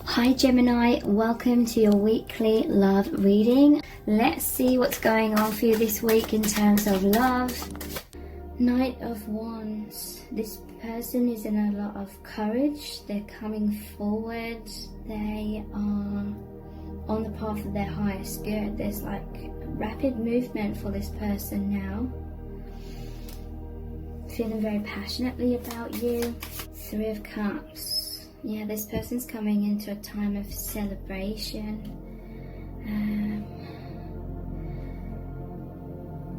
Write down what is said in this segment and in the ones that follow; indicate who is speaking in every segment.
Speaker 1: Hi Gemini, welcome to your weekly love reading. Let's see what's going on for you this week in terms of love. Knight of Wands. This person is in a lot of courage. They're coming forward. They are on the path of their highest good. There's like rapid movement for this person now. Feeling very passionately about you. Three of Cups. Yeah, this person's coming into a time of celebration.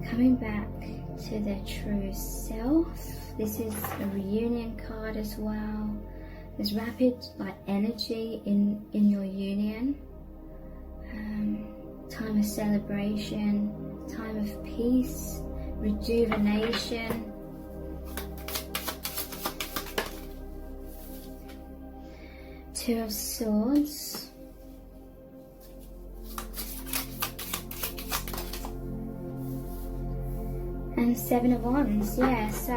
Speaker 1: Coming back to their true self. This is a reunion card as well. There's rapid energy in your union. Time of celebration, time of peace, rejuvenation. Two of Swords. And Seven of Wands, yeah, so,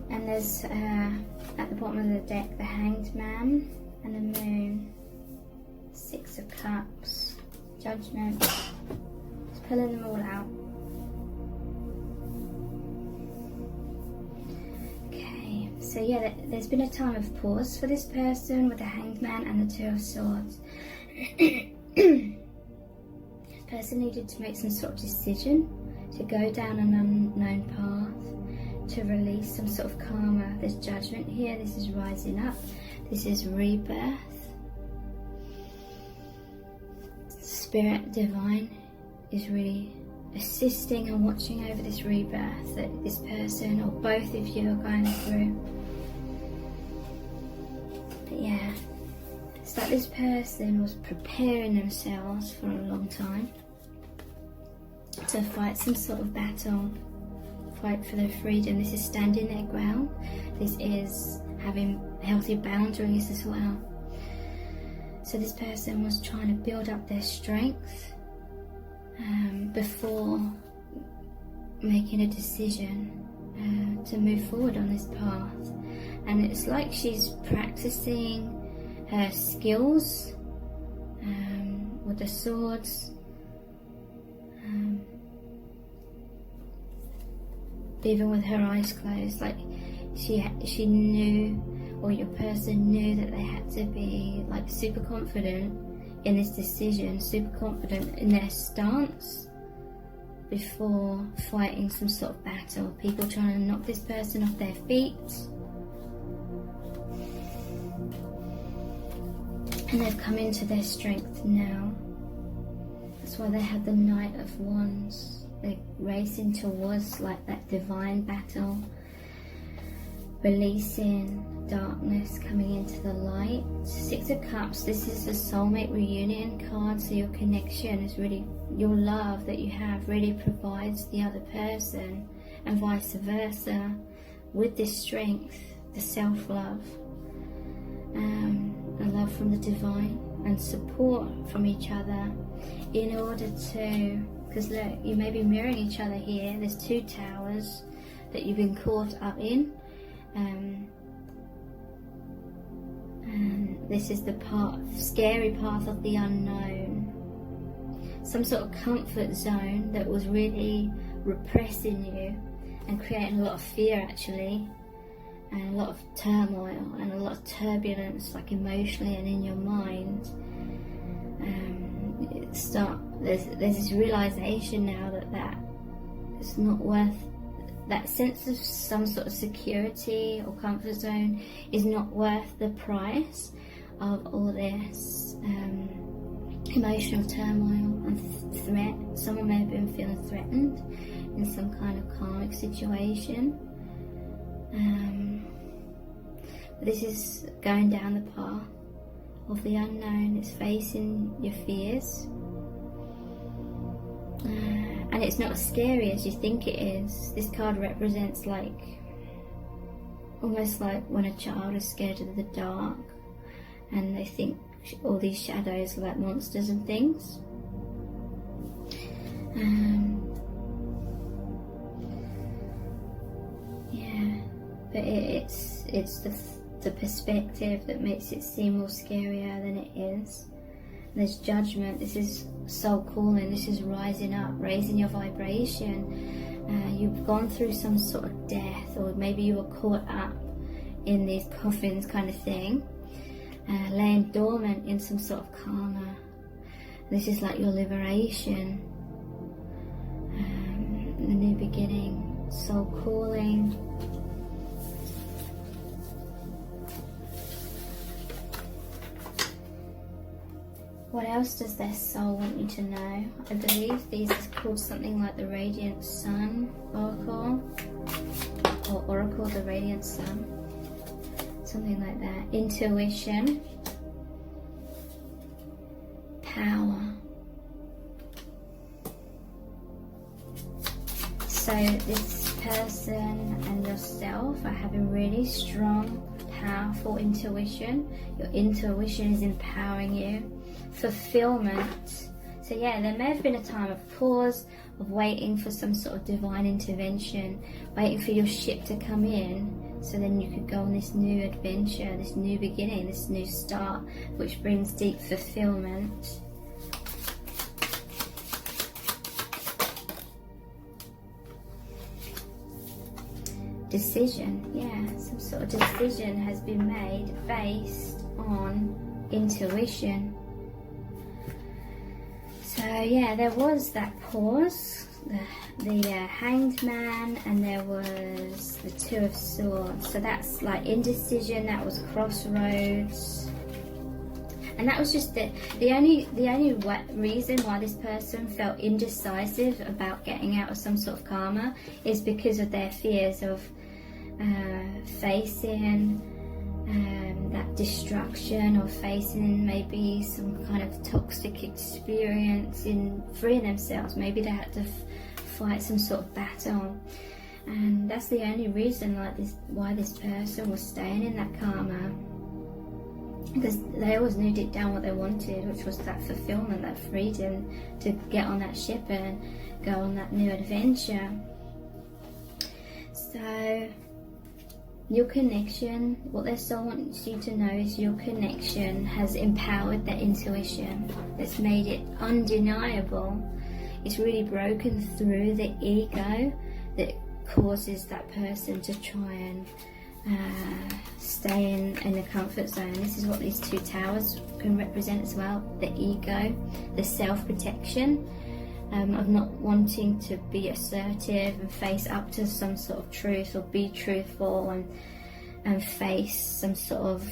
Speaker 1: and there's at the bottom of the deck the Hanged Man and the Moon. Six of Cups, Judgment. Just pulling them all out. Okay, so yeah, there's been a time of pause for this person with the Hanged Man and the Two of Swords. This person needed to make some sort of decision to go down an unknown path, to release some sort of karma. There's judgment here. This is rising up. This is rebirth. Spirit divine is really assisting and watching over this rebirth that this person or both of you are going through. But yeah, it's like this person was preparing themselves for a long time to fight some sort of battle, fight for their freedom. This is standing their ground. This is having healthy boundaries as well. So this person was trying to build up their strength before making a decision to move forward on this path. And it's like she's practicing her skills with the swords. Even with her eyes closed, like she knew, or your person knew, that they had to be like super confident in this decision, super confident in their stance before fighting some sort of battle. People trying to knock this person off their feet. And they've come into their strength now. That's why they have the Knight of Wands. They're racing towards like that divine battle, releasing darkness, coming into the light. Six of Cups, this is a soulmate reunion card, so your connection is really, your love that you have really provides the other person, and vice versa, with this strength, the self-love, a love from the divine, and support from each other in order to, because look, you may be mirroring each other here. There's two towers that you've been caught up in. And this is the scary path of the unknown. Some sort of comfort zone that was really repressing you and creating a lot of fear actually, and a lot of turmoil and a lot of turbulence, like emotionally and in your mind. There's this realization now that it's not worth, that sense of some sort of security or comfort zone is not worth the price of all this emotional turmoil and threat. Someone may have been feeling threatened in some kind of karmic situation. But this is going down the path of the unknown. It's facing your fears. And it's not as scary as you think it is. This card represents like, almost like when a child is scared of the dark and they think all these shadows are like monsters and things. Yeah, but it's the the perspective that makes it seem more scarier than it is. There's judgment. This is soul calling. This is rising up, raising your vibration. You've gone through some sort of death, or maybe you were caught up in these coffins kind of thing, laying dormant in some sort of karma. This is like your liberation, the new beginning, soul calling. What else does their soul want you to know? I believe these is called something like the Radiant Sun Oracle, or Oracle the Radiant Sun, something like that. Intuition, power. So this person and yourself are having really strong, powerful intuition. Your intuition is empowering you. Fulfillment. So yeah, there may have been a time of pause, of waiting for some sort of divine intervention, waiting for your ship to come in, so then you could go on this new adventure, this new beginning, this new start, which brings deep fulfillment. Decision. Yeah, some sort of decision has been made based on intuition. So yeah, there was that pause, the Hanged Man, and there was the Two of Swords. So that's like indecision, that was crossroads. And that was just the only reason why this person felt indecisive about getting out of some sort of karma is because of their fears of facing that destruction, or facing maybe some kind of toxic experience in freeing themselves. Maybe they had to fight some sort of battle, and that's the only reason why this person was staying in that karma, because they always knew deep down what they wanted, which was that fulfillment, that freedom to get on that ship and go on that new adventure. So your connection, what their soul wants you to know is your connection has empowered their intuition. It's made it undeniable. It's really broken through the ego that causes that person to try and stay in the comfort zone. This is what these two towers can represent as well. The ego, the self-protection, of not wanting to be assertive and face up to some sort of truth, or be truthful and face some sort of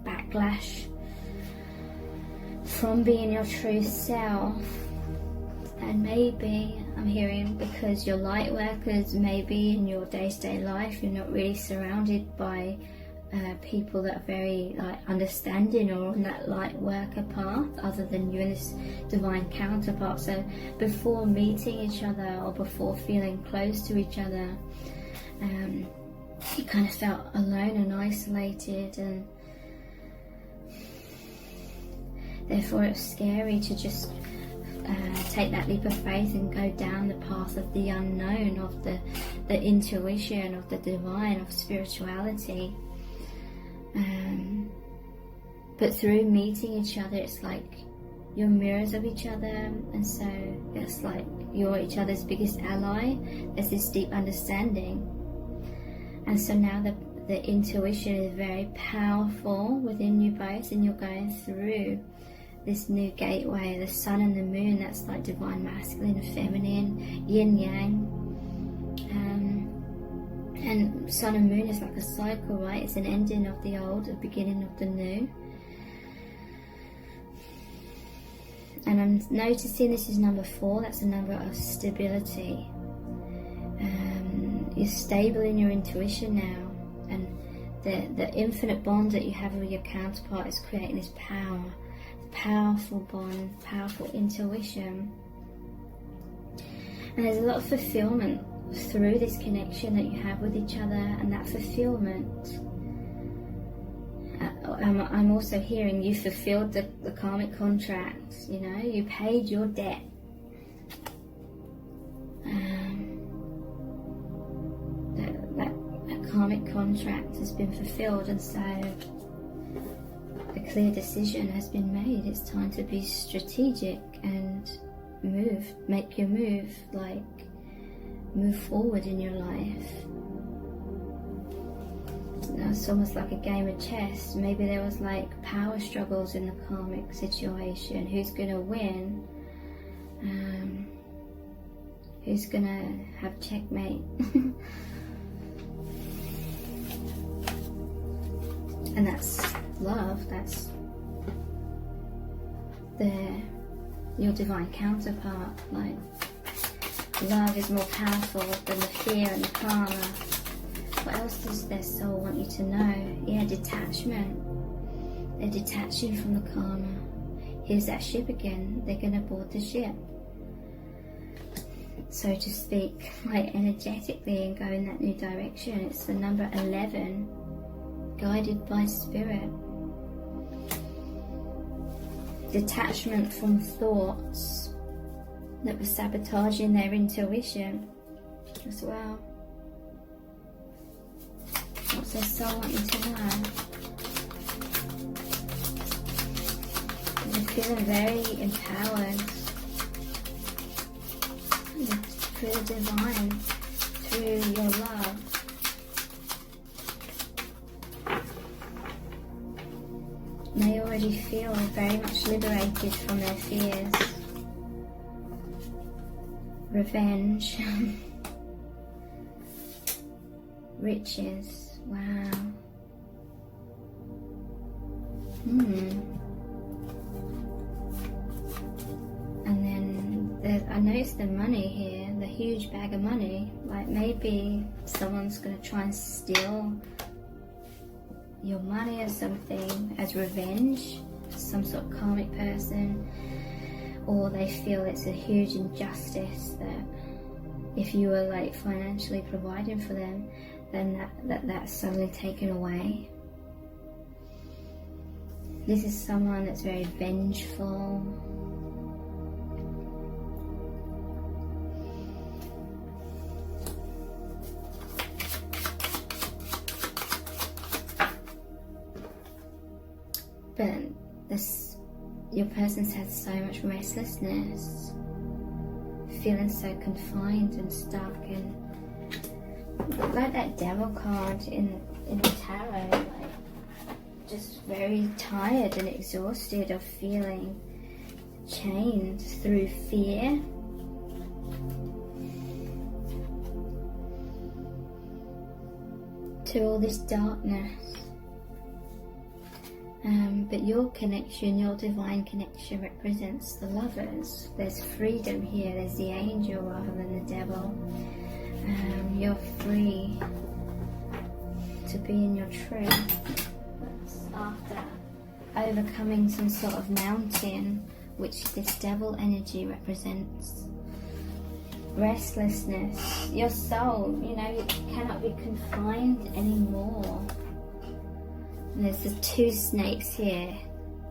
Speaker 1: backlash from being your true self. And maybe I'm hearing, because you're light workers, maybe in your day-to-day life you're not really surrounded by people that are very understanding or on that light worker path, other than you and this divine counterpart. So before meeting each other, or before feeling close to each other, you kind of felt alone and isolated, and therefore it's scary to just take that leap of faith and go down the path of the unknown, of the intuition, of the divine, of spirituality. But through meeting each other, it's like you're mirrors of each other, and so it's like you're each other's biggest ally. There's this deep understanding, and so now the intuition is very powerful within you both, and you're going through this new gateway, the sun and the moon. That's like divine masculine and feminine, yin yang. And sun and moon is like a cycle, right? It's an ending of the old, a beginning of the new. And I'm noticing this is number 4. That's a number of stability. You're stable in your intuition now, and the infinite bond that you have with your counterpart is creating this power, powerful bond, powerful intuition. And there's a lot of fulfillment through this connection that you have with each other, and that fulfillment, I'm also hearing you fulfilled the karmic contracts. You know, you paid your debt. That karmic contract has been fulfilled, and so a clear decision has been made. It's time to be strategic and make your move, like move forward in your life. Now, it's almost like a game of chess. Maybe there was like power struggles in the karmic situation. Who's going to win? Who's going to have checkmate? And that's love. That's your divine counterpart. Like, love is more powerful than the fear and the karma. What else does their soul want you to know? Yeah, detachment. They're detaching from the karma. Here's that ship again. They're going to board the ship, so to speak, like energetically, and go in that new direction. It's the number 11, guided by spirit. Detachment from thoughts that were sabotaging their intuition as well. What's their soul want you to know? You're feeling very empowered. Through the divine, through your love. They already feel very much liberated from their fears. Revenge. Riches. Wow. And then I noticed the money here, the huge bag of money. Like, maybe someone's going to try and steal your money or something as revenge, some sort of karmic person, or they feel it's a huge injustice that if you were like financially providing for them, then that's suddenly taken away. This is someone that's very vengeful. But your person's had so much restlessness, feeling so confined and stuck, and like that devil card in the tarot, like just very tired and exhausted of feeling chained through fear. To all this darkness. But your connection, your divine connection, represents the lovers. There's freedom here. There's the angel rather than the devil. You're free to be in your truth. That's after overcoming some sort of mountain, which this devil energy represents. Restlessness. Your soul, it cannot be confined anymore. And there's the two snakes here.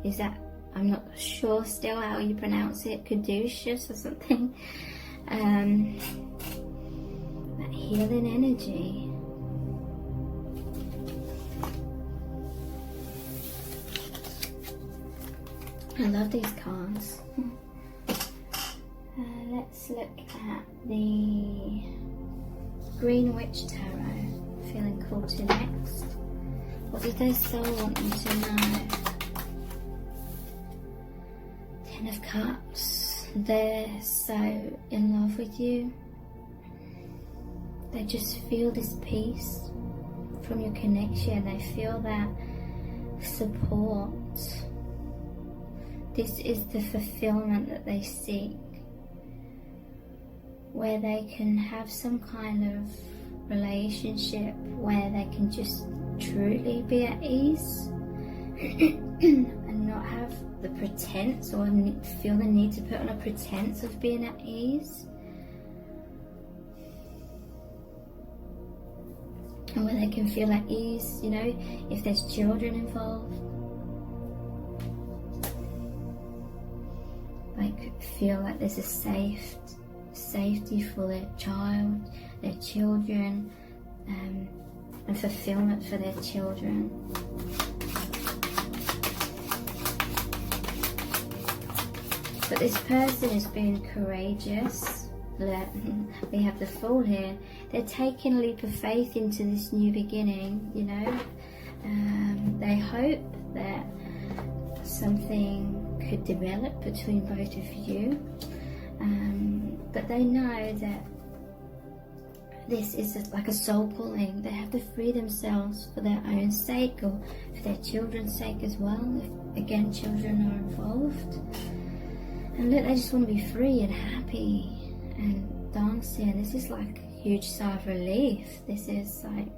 Speaker 1: Is that, I'm not sure still how you pronounce it, caduceus or something. That healing energy. I love these cards. Let's look at the Green Witch Tarot. Feeling called to next. What does their soul want you to know? Ten of Cups. They're so in love with you. They just feel this peace from your connection. They feel that support. This is the fulfillment that they seek, where they can have some kind of relationship where they can just truly be at ease and not have the pretense or feel the need to put on a pretense of being at ease, and where they can feel at ease, if there's children involved, like feel like there's a safety for their child, their children, and fulfillment for their children. But this person is being courageous. We have the Fool here. They're taking a leap of faith into this new beginning, you know. They hope that something could develop between both of you. But they know that this is like a soul calling. They have to free themselves for their own sake, or for their children's sake as well, if again children are involved. And look, they just want to be free and happy and dancing. This is like a huge sigh of relief. This is like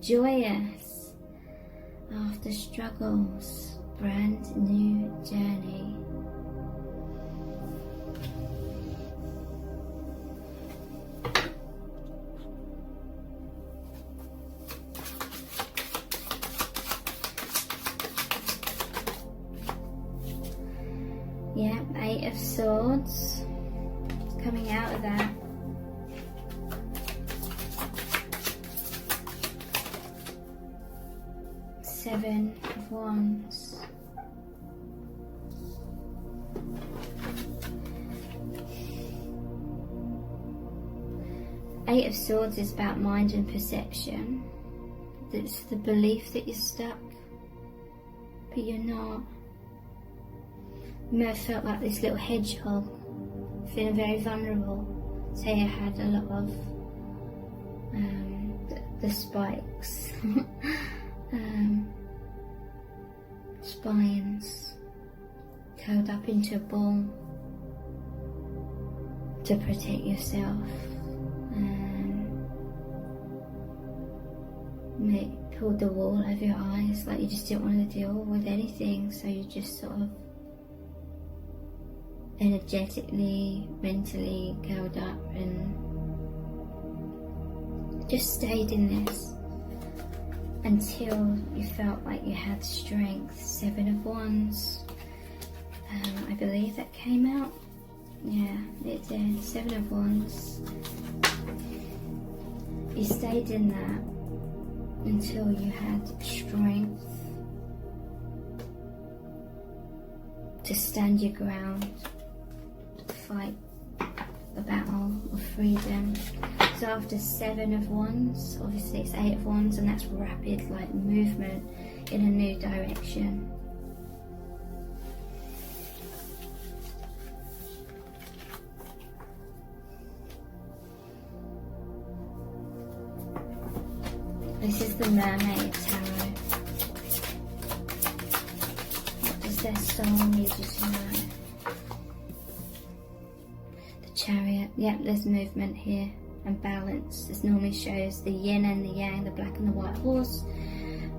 Speaker 1: joyous after struggles, brand new journey. Yeah, 8 of Swords coming out of that. Seven of Wands. Eight of Swords is about mind and perception. It's the belief that you're stuck, but you're not. You may have felt like this little hedgehog, feeling very vulnerable. Say I had a lot of the spikes, spines curled up into a ball to protect yourself. Maybe pulled the wall over your eyes, like you just didn't want to deal with anything, so you just sort of energetically, mentally curled up and just stayed in this until you felt like you had strength. 7 of Wands. I believe that came out. Yeah, it did. 7 of Wands. You stayed in that until you had strength to stand your ground, fight the battle of freedom. So after 7 of Wands, obviously it's 8 of Wands, and that's rapid, like movement in a new direction. This is the Mermaid Tarot. What does their soul need you to know? Chariot. Yep, there's movement here and balance. This normally shows the yin and the yang, the black and the white horse.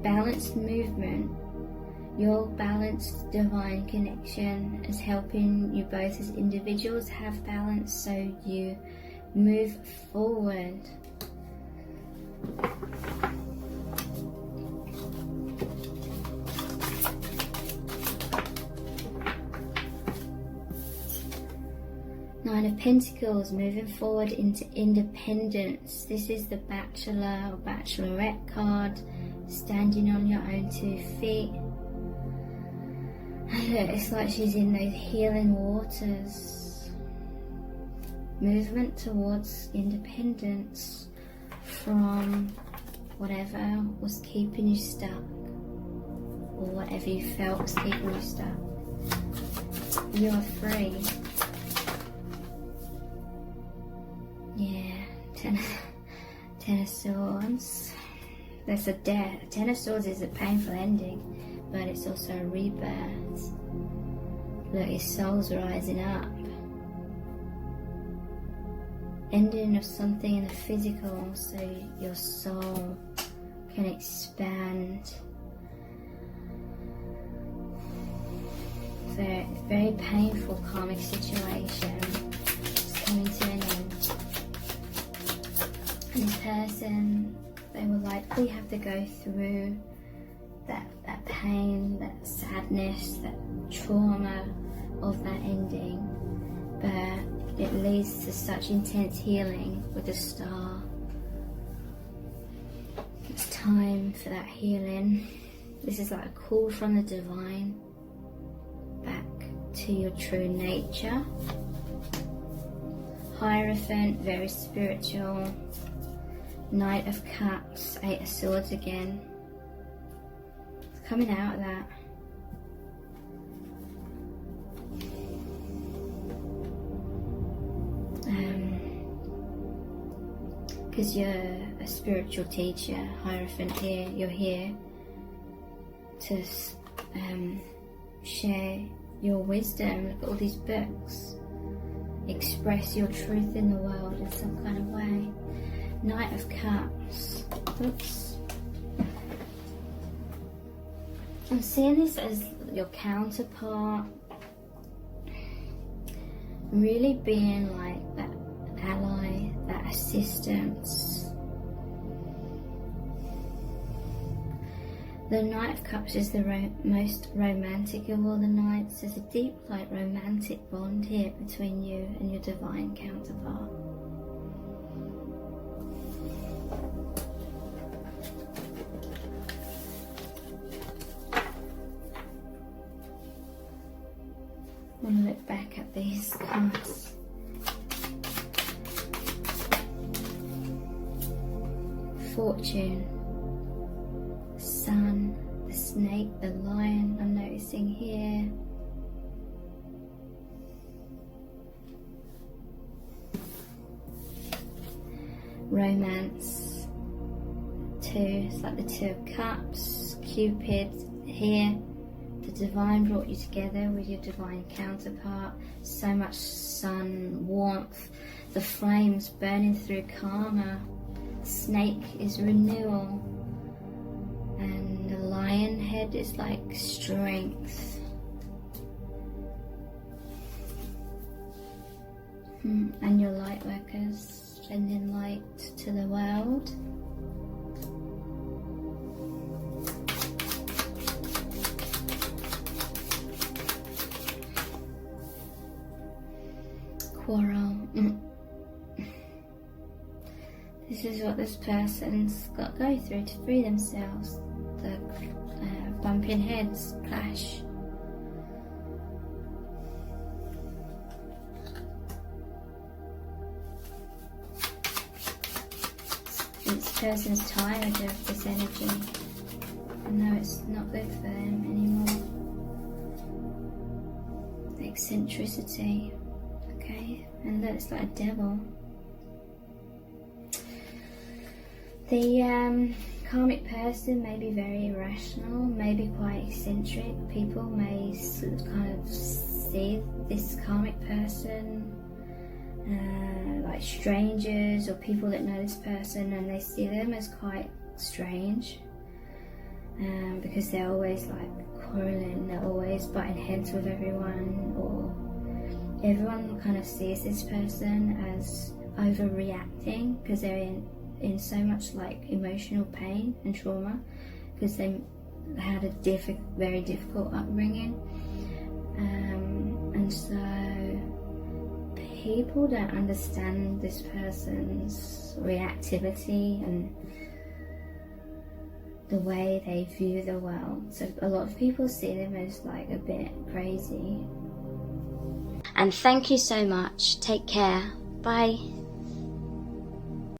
Speaker 1: Balanced movement. Your balanced divine connection is helping you both as individuals have balance, so you move forward. Nine of Pentacles, moving forward into independence. This is the Bachelor or Bachelorette card, standing on your own 2 feet. It's like she's in those healing waters. Movement towards independence from whatever was keeping you stuck, or whatever you felt was keeping you stuck. You are free. Yeah, 10 of Swords. There's a death. 10 of Swords is a painful ending, but it's also a rebirth. Look, your soul's rising up. Ending of something in the physical, so your soul can expand. Very, very painful karmic situation. It's coming to an end. This person, they will likely have to go through that pain, that sadness, that trauma of that ending, but it leads to such intense healing with the Star. It's time for that healing. This is like a call from the divine back to your true nature. Hierophant, very spiritual. Knight of Cups, Eight of Swords again. It's coming out of that. Because you're a spiritual teacher, Hierophant here, you're here to share your wisdom. Look at all these books. Express your truth in the world in some kind of way. Knight of Cups. Oops. I'm seeing this as your counterpart. Really being like that ally, that assistance. The Knight of Cups is the most romantic of all the knights. There's a deep, like, romantic bond here between you and your divine counterpart. I want to look back at these cards. Fortune, Sun, the Snake, the Lion, I'm noticing here. Romance, Two, it's like the Two of Cups, Cupid here. The divine brought you together with your divine counterpart. So much sun, warmth, the flames burning through karma. Snake is renewal, and the lion head is like strength. And your light workers sending light to the world. Quarrel. This is what this person's got to go through to free themselves. The bumping heads, clash. This person's tired of this energy. I know it's not good for them anymore. The eccentricity. Okay, and looks like a devil. The karmic person may be very irrational, maybe quite eccentric. People may sort of kind of see this karmic person like strangers or people that know this person, and they see them as quite strange because they're always like quarreling, they're always butting heads with everyone, or everyone kind of sees this person as overreacting because they're in so much like emotional pain and trauma because they had a very difficult upbringing, and so people don't understand this person's reactivity and the way they view the world. So a lot of people see them as like a bit crazy. And thank you so much. Take care. Bye.